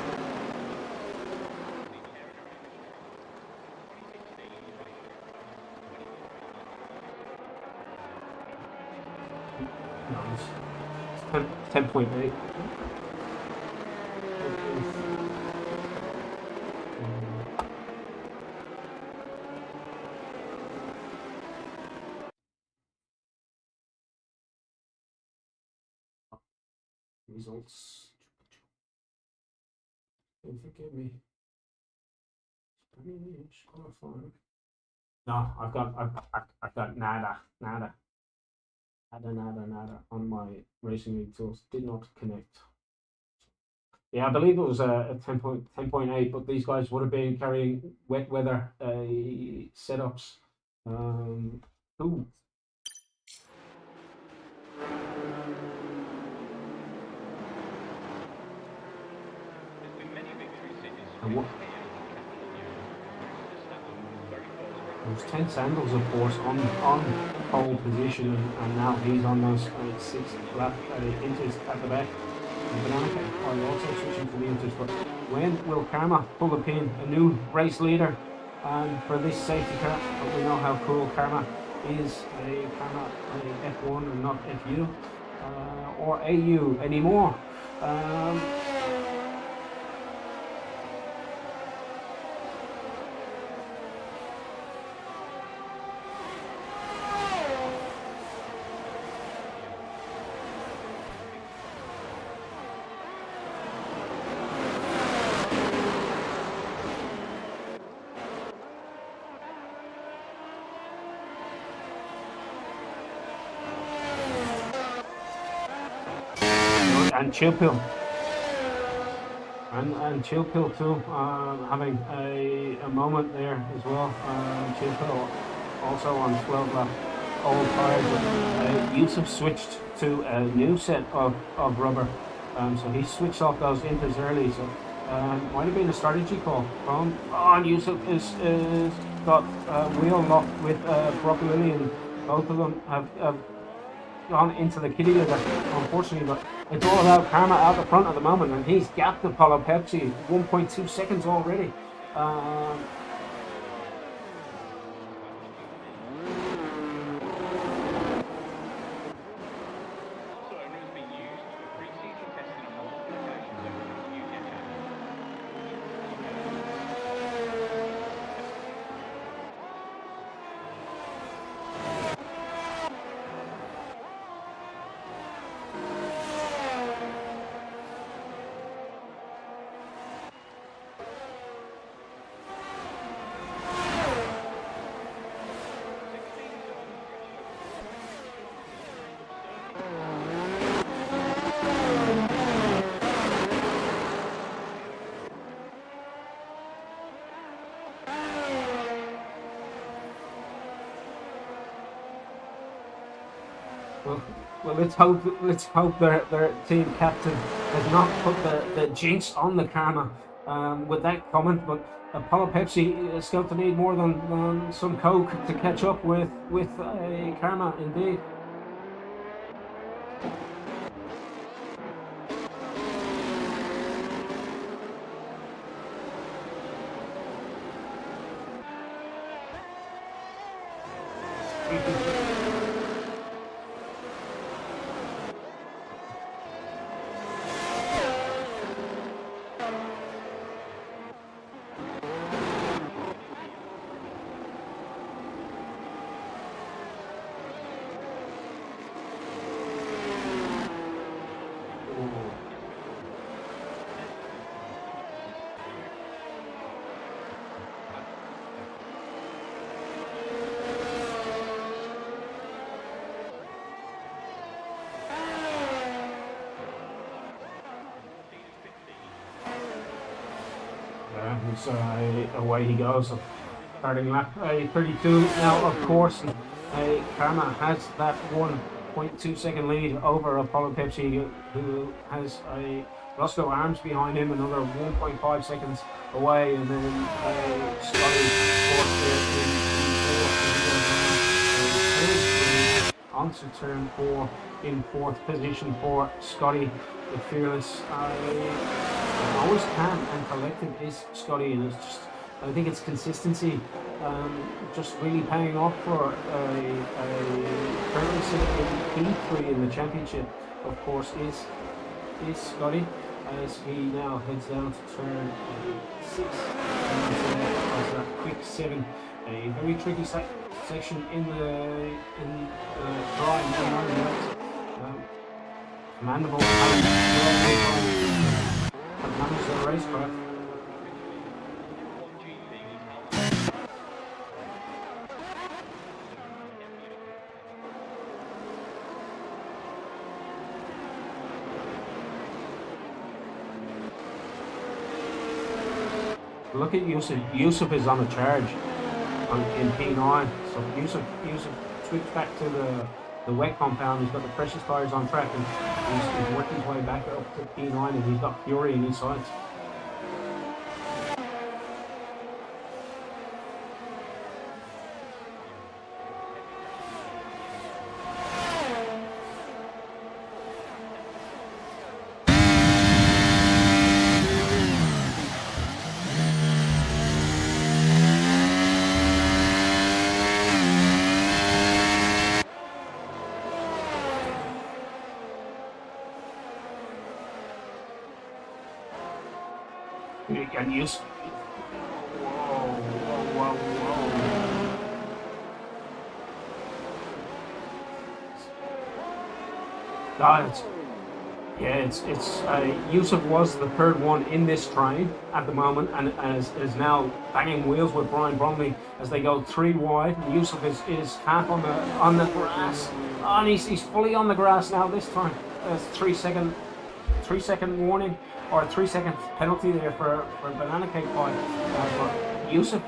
No, it's 10.8. Results. Don't forgive me. Spanish qualifying. No, I've got nada on my racing league tools. Did not connect. Yeah, I believe it was a 10.8, but these guys would have been carrying wet weather setups. Ooh. And what? There was 10 Sandals, of course, on pole position, and now he's on those 6 lap inches at the back. And Banana Cake are also switching to the inches, but when will Karma pull the pin? A new race leader for this safety car, but we know how cool Karma is. Karma F1 and not FU or AU anymore. and Chilpill. And Chilpill too, having a moment there as well. Chilpill also on 12 lap old tires. Yusuf switched to a new set of rubber, so he switched off those inters early. So might have been a strategy call from. And Yusuf is got wheel lock with Broccolini, and both of them have gone into the kitty litter, unfortunately, but it's all about Karma out the front at the moment, and he's gapped Apollo Pepsi 1.2 seconds already. Well, let's hope their team captain has not put the jinx on the Karma with that comment. But Apollo Pepsi is going to need more than some coke to catch up with Karma, indeed. So away he goes, starting lap 32 now, of course. Karma has that 1.2 second lead over Apollo Pepsi, who has Roscoe Arms behind him, another 1.5 seconds away, and then Scotty onto turn 4 in 4th position for Scotty the Fearless. Always calm and collected is Scotty, and it's just, I think it's consistency, just really paying off for currently sitting in P3 in the championship. Of course, is Scotty, as he now heads down to turn 6 and that quick 7. A very tricky section in the dry. Commendable. Manage the racecraft. Look at Yusuf. Yusuf is on a charge in P9. So Yusuf switched back to the wet compound. He's got the precious tires on track, and he's working his way back up to P9, and he's got Fury in his sights. And use. Whoa. Yusuf was the third one in this train at the moment, and is now banging wheels with Brian Bromley as they go 3 wide. And Yusuf is half on the grass, and he's fully on the grass now this time. 3 second 3-second warning or a 3-second penalty there for banana cake pie. But Yusuf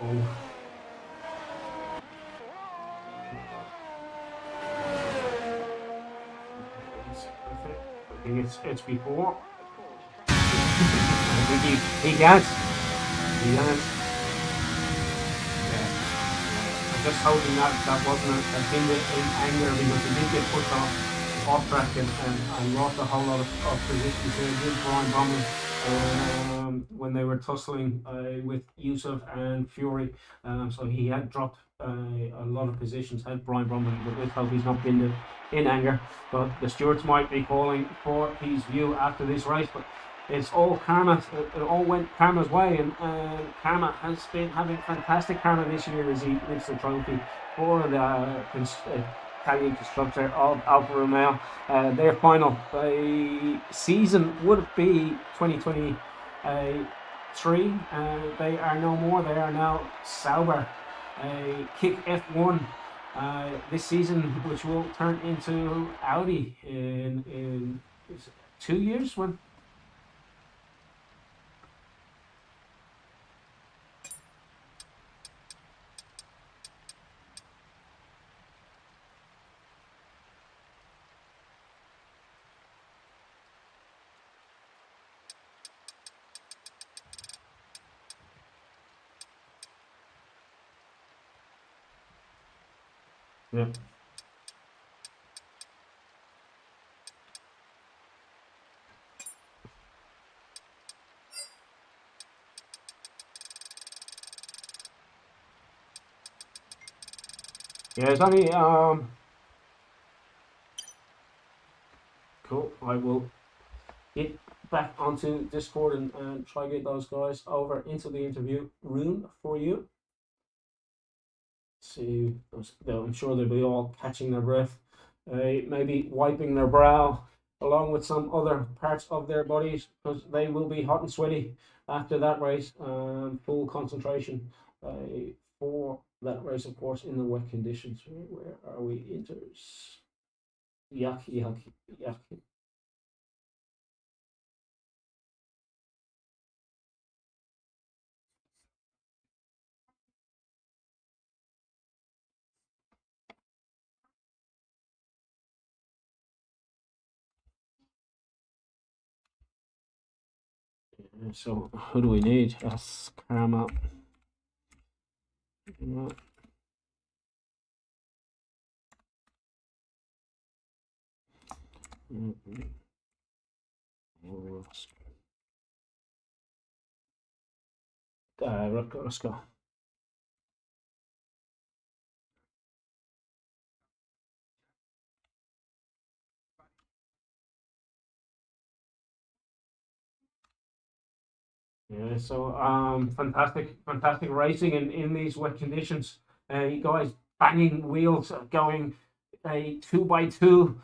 Oh. I think it's before. I think he can't. He can't. Yeah. I'm just hoping that wasn't a thing in anger because he did get pushed off track and lost a whole lot of positions there. Did Brian Bowman when they were tussling with Yusuf and Fury. So he had dropped a lot of positions, had Brian Brumman, but let's hope he's not been in anger. But the stewards might be calling for his view after this race. But it's all karma. It all went karma's way, and karma has been having fantastic karma this year as he lifts the trophy for the Italian constructor of Alfa Romeo. Their final season would be 2023. They are no more. They are now Sauber. Kick F1 this season, which will turn into Audi in 2 years. When yeah. Yeah, it's only cool. I will get back onto Discord and try get those guys over into the interview room for you. See, I'm sure they'll be all catching their breath, maybe wiping their brow along with some other parts of their bodies because they will be hot and sweaty after that race. Full concentration for that race, of course, in the wet conditions. Where are we? Inters. Yuck, yuck, yuck. So who do we need? That's Karma. Let's go. Yeah, so fantastic racing in these wet conditions. You guys banging wheels, going a 2x2,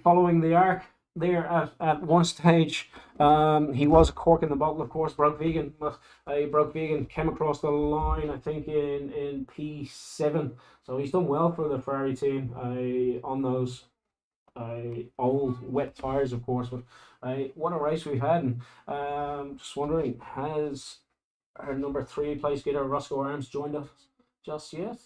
following the arc there at one stage. He was a cork in the bottle, of course. Broke Vegan, but Broke Vegan came across the line, I think, in P7. So he's done well for the Ferrari team on those old wet tires, of course. But what a race we've had, and just wondering, has our number 3 place getter Roscoe Arms joined us just yet?